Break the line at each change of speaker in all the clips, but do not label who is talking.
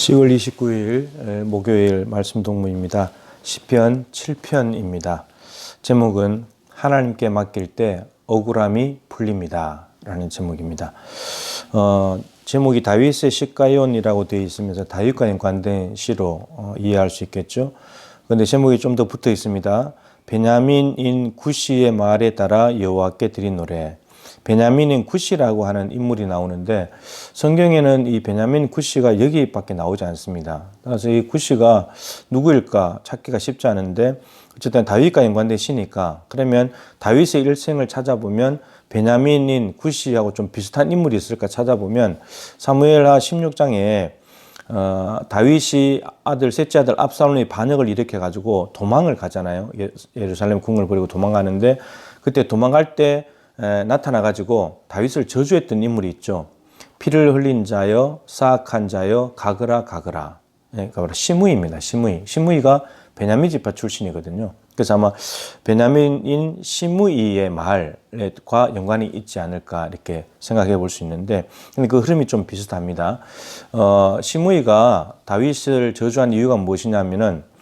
10월 29일 목요일 말씀 동무입니다. 시편 7편입니다. 제목은 하나님께 맡길 때 억울함이 풀립니다 라는 제목입니다. 제목이 다윗의 시가연이라고 되어 있으면서 다윗과 연관된 시로 이해할 수 있겠죠. 그런데 제목이 좀 더 붙어 있습니다. 베냐민인 구시의 말에 따라 여호와께 드린 노래. 베냐민인 구시라고 하는 인물이 나오는데 성경에는 이 베냐민 구시가 여기밖에 나오지 않습니다. 그래서 이 구시가 누구일까 찾기가 쉽지 않은데 어쨌든 다윗과 연관된 시니까 그러면 다윗의 일생을 찾아보면 베냐민인 구시하고 좀 비슷한 인물이 있을까 찾아보면 사무엘하 16장에 다윗이 셋째 아들 압살롬이 반역을 일으켜 가지고 도망을 가잖아요. 예루살렘 궁을 버리고 도망가는데 그때 도망갈 때 나타나 가지고 다윗을 저주했던 인물이 있죠. 피를 흘린 자여 사악한 자여 가그라 가그라. 그러니까 시므이입니다. 시므이가 베냐민 지파 출신이거든요. 그래서 아마 베냐민인 시므이의 말과 연관이 있지 않을까 이렇게 생각해 볼 수 있는데 근데 그 흐름이 좀 비슷합니다. 시므이가 다윗을 저주한 이유가 무엇이냐면은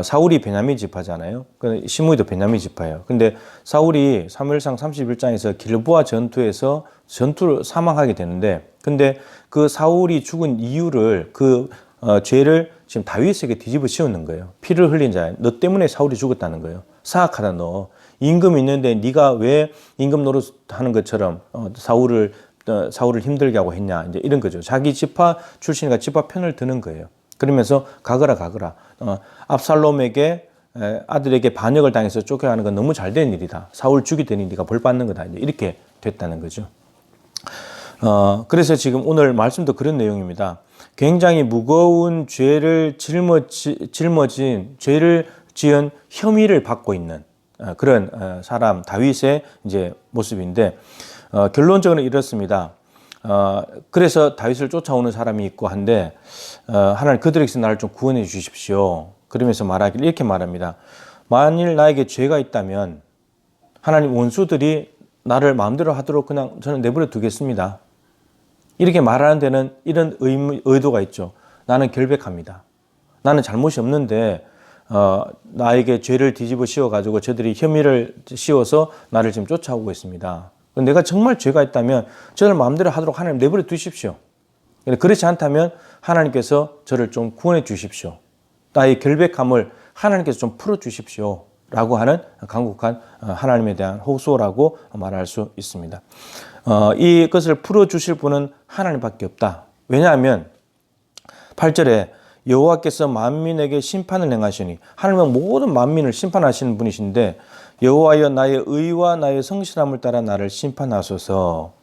사울이 베냐민 지파잖아요. 시므이도 베냐민 지파예요. 근데 사울이 사무엘상 31장에서 길보아 전투에서 전투를 사망하게 되는데 근데 그 사울이 죽은 이유를 죄를 지금 다윗에게 뒤집어 씌우는 거예요. 피를 흘린 자야. 너 때문에 사울이 죽었다는 거예요. 사악하다 너. 임금 있는데 네가 왜 임금 노릇하는 것처럼 사울을 힘들게 하고 했냐. 이제 이런 거죠. 자기 지파 출신이니까 지파 편을 드는 거예요. 그러면서 가거라. 압살롬에게 아들에게 반역을 당해서 쫓겨가는 건 너무 잘된 일이다. 사울 죽이더니 네가 벌 받는 거다. 이렇게 됐다는 거죠. 그래서 지금 오늘 말씀도 그런 내용입니다. 굉장히 무거운 죄를 짊어진 죄를 지은 혐의를 받고 있는 그런 사람 다윗의 이제 모습인데 결론적으로 이렇습니다. 그래서 다윗을 쫓아오는 사람이 있고 한데 하나님 그들에게서 나를 좀 구원해 주십시오. 그러면서 말하길 이렇게 말합니다. 만일 나에게 죄가 있다면 하나님 원수들이 나를 마음대로 하도록 그냥 저는 내버려 두겠습니다. 이렇게 말하는 데는 이런 의도가 있죠. 나는 결백합니다. 나는 잘못이 없는데 나에게 죄를 뒤집어 씌워가지고 저들이 혐의를 씌워서 나를 지금 쫓아오고 있습니다. 내가 정말 죄가 있다면 저를 마음대로 하도록 하나님 내버려 두십시오. 그렇지 않다면 하나님께서 저를 좀 구원해 주십시오. 나의 결백함을 하나님께서 좀 풀어 주십시오. 라고 하는 간곡한 하나님에 대한 호소라고 말할 수 있습니다. 이것을 풀어주실 분은 하나님밖에 없다. 왜냐하면 8절에 여호와께서 만민에게 심판을 행하시니 하나님은 모든 만민을 심판하시는 분이신데 여호와여 나의 의와 나의 성실함을 따라 나를 심판하소서.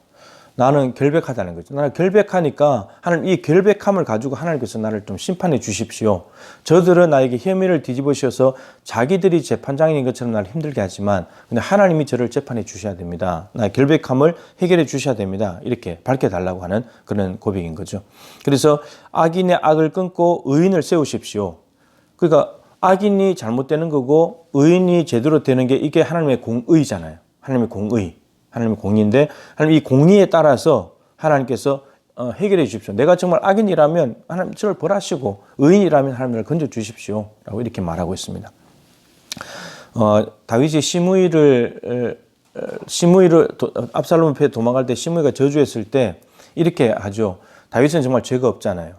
나는 결백하다는 거죠. 나는 결백하니까 하나님 이 결백함을 가지고 하나님께서 나를 좀 심판해 주십시오. 저들은 나에게 혐의를 뒤집어 씌워서 자기들이 재판장인 것처럼 나를 힘들게 하지만 근데 하나님이 저를 재판해 주셔야 됩니다. 나의 결백함을 해결해 주셔야 됩니다. 이렇게 밝혀달라고 하는 그런 고백인 거죠. 그래서 악인의 악을 끊고 의인을 세우십시오. 그러니까 악인이 잘못되는 거고 의인이 제대로 되는 게 이게 하나님의 공의잖아요. 하나님의 공의. 하나님의 공의인데 하나님 이 공의에 따라서 하나님께서 해결해 주십시오. 내가 정말 악인이라면 하나님 저를 벌하시고 의인이라면 하나님을 건져 주십시오. 라고 이렇게 말하고 있습니다. 다윗이 시므이를 압살롬 앞에 도망갈 때 시므이가 저주했을 때 이렇게 하죠. 다윗은 정말 죄가 없잖아요.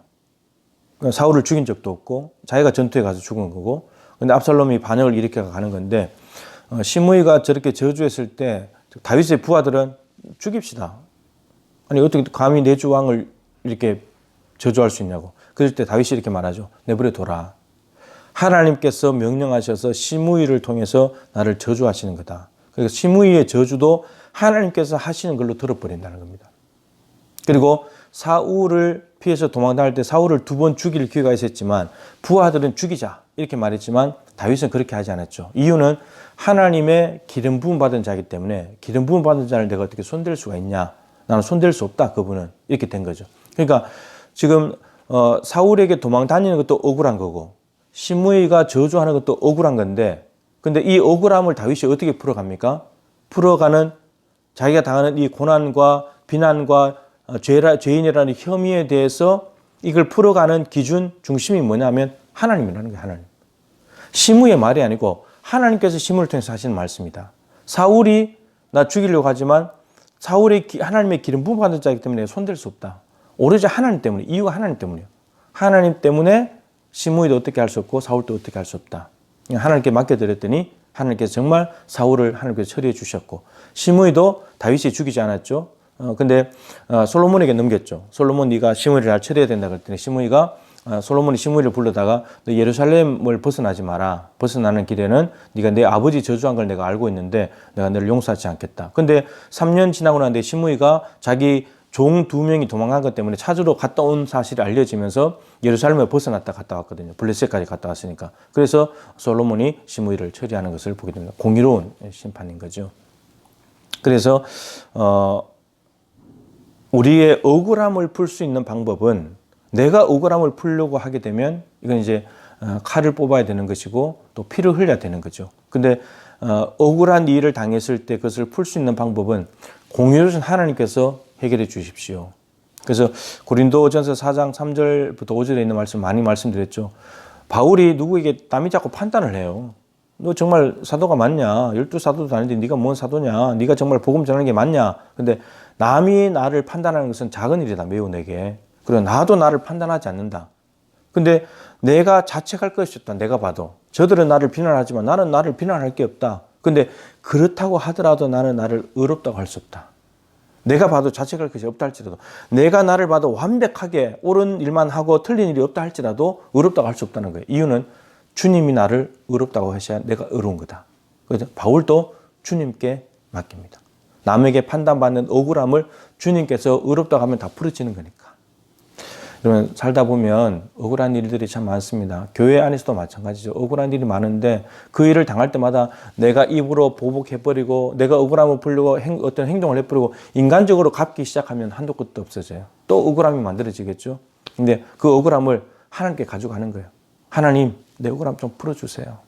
사울을 죽인 적도 없고 자기가 전투에 가서 죽은 거고 근데 압살롬이 반역을 일으켜 가는 건데 시므이가 저렇게 저주했을 때 다윗의 부하들은 죽입시다. 아니 어떻게 감히 내 주 왕을 이렇게 저주할 수 있냐고. 그럴 때 다윗이 이렇게 말하죠. 내버려 둬라. 하나님께서 명령하셔서 시므이를 통해서 나를 저주하시는 거다. 그래서 시므이의 저주도 하나님께서 하시는 걸로 들어버린다는 겁니다. 그리고 사울을 피해서 도망다닐 때 사울을 2번 죽일 기회가 있었지만 부하들은 죽이자 이렇게 말했지만 다윗은 그렇게 하지 않았죠. 이유는 하나님의 기름 부음 받은 자이기 때문에 기름 부음 받은 자를 내가 어떻게 손댈 수가 있냐. 나는 손댈 수 없다. 그분은. 이렇게 된 거죠. 그러니까 지금 사울에게 도망 다니는 것도 억울한 거고 시므이가 저주하는 것도 억울한 건데 근데 이 억울함을 다윗이 어떻게 풀어갑니까? 풀어가는 자기가 당하는 이 고난과 비난과 죄인이라는 혐의에 대해서 이걸 풀어가는 기준 중심이 뭐냐면 하나님이라는 거예요. 하나님. 시므의 말이 아니고 하나님께서 시므를 통해서 하시는 말씀이다. 사울이 나 죽이려고 하지만 사울의 하나님의 기름 부음 받은 자이기 때문에 손댈 수 없다. 오로지 하나님 때문에, 이유가 하나님 때문이에요. 하나님 때문에 시므이도 어떻게 할 수 없고 사울도 어떻게 할 수 없다. 하나님께 맡겨드렸더니 하나님께서 정말 사울을 하나님께서 처리해 주셨고, 시므이도 다윗이 죽이지 않았죠. 근데 솔로몬에게 넘겼죠. 솔로몬 네가 시므이를 잘 처리해야 된다 그랬더니 솔로몬이 시므이를 불러다가 너 예루살렘을 벗어나지 마라. 벗어나는 길에는 네가 내 아버지 저주한 걸 내가 알고 있는데 내가 너를 용서하지 않겠다. 근데 3년 지나고 나는데 시므이가 자기 종 2명이 도망간 것 때문에 찾으러 갔다 온 사실이 알려지면서 예루살렘을 벗어났다 갔다 왔거든요. 블레셋까지 갔다 왔으니까. 그래서 솔로몬이 시므이를 처리하는 것을 보게 됩니다. 공의로운 심판인 거죠. 그래서 우리의 억울함을 풀 수 있는 방법은, 내가 억울함을 풀려고 하게 되면 이건 이제 칼을 뽑아야 되는 것이고 또 피를 흘려야 되는 거죠. 근데 억울한 일을 당했을 때 그것을 풀 수 있는 방법은 공의로우신 하나님께서 해결해 주십시오. 그래서 고린도전서 4장 3절부터 5절에 있는 말씀 많이 말씀드렸죠. 바울이 누구에게 남이 자꾸 판단을 해요. 너 정말 사도가 맞냐? 12사도도 아닌데 네가 뭔 사도냐? 네가 정말 복음 전하는 게 맞냐? 근데 남이 나를 판단하는 것은 작은 일이다, 매우 내게. 그리고 나도 나를 판단하지 않는다. 근데 내가 자책할 것이 없다, 내가 봐도. 저들은 나를 비난하지만 나는 나를 비난할 게 없다. 근데 그렇다고 하더라도 나는 나를 의롭다고 할 수 없다. 내가 봐도 자책할 것이 없다 할지라도, 내가 나를 봐도 완벽하게 옳은 일만 하고 틀린 일이 없다 할지라도 의롭다고 할 수 없다는 거예요. 이유는 주님이 나를 의롭다고 하셔야 내가 의로운 거다. 그래서 바울도 주님께 맡깁니다. 남에게 판단받는 억울함을 주님께서 의롭다고 하면 다 풀어지는 거니까. 여러분, 살다 보면 억울한 일들이 참 많습니다. 교회 안에서도 마찬가지죠. 억울한 일이 많은데 그 일을 당할 때마다 내가 입으로 보복해버리고 내가 억울함을 풀려고 어떤 행동을 해버리고 인간적으로 갚기 시작하면 한도 끝도 없어져요. 또 억울함이 만들어지겠죠. 근데 그 억울함을 하나님께 가져가는 거예요. 하나님, 내 억울함 좀 풀어주세요.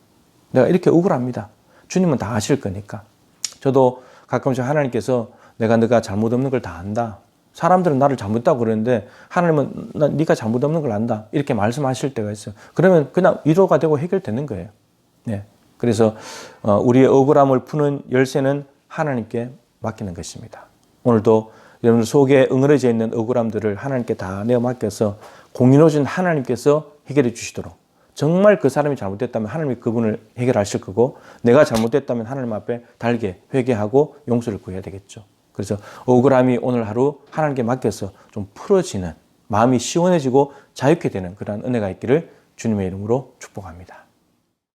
내가 이렇게 억울합니다. 주님은 다 아실 거니까. 저도 가끔씩 하나님께서 네가 잘못 없는 걸 다 안다. 사람들은 나를 잘못했다고 그러는데 하나님은 네가 잘못 없는 걸 안다. 이렇게 말씀하실 때가 있어요. 그러면 그냥 위로가 되고 해결되는 거예요. 네. 그래서 우리의 억울함을 푸는 열쇠는 하나님께 맡기는 것입니다. 오늘도 여러분들 속에 응어려져 있는 억울함들을 하나님께 다 내어 맡겨서 공인오신 하나님께서 해결해 주시도록, 정말 그 사람이 잘못됐다면 하나님이 그분을 해결하실 거고, 내가 잘못됐다면 하나님 앞에 달게 회개하고 용서를 구해야 되겠죠. 그래서 억울함이 오늘 하루 하나님께 맡겨서 좀 풀어지는, 마음이 시원해지고 자유케 되는 그러한 은혜가 있기를 주님의 이름으로 축복합니다.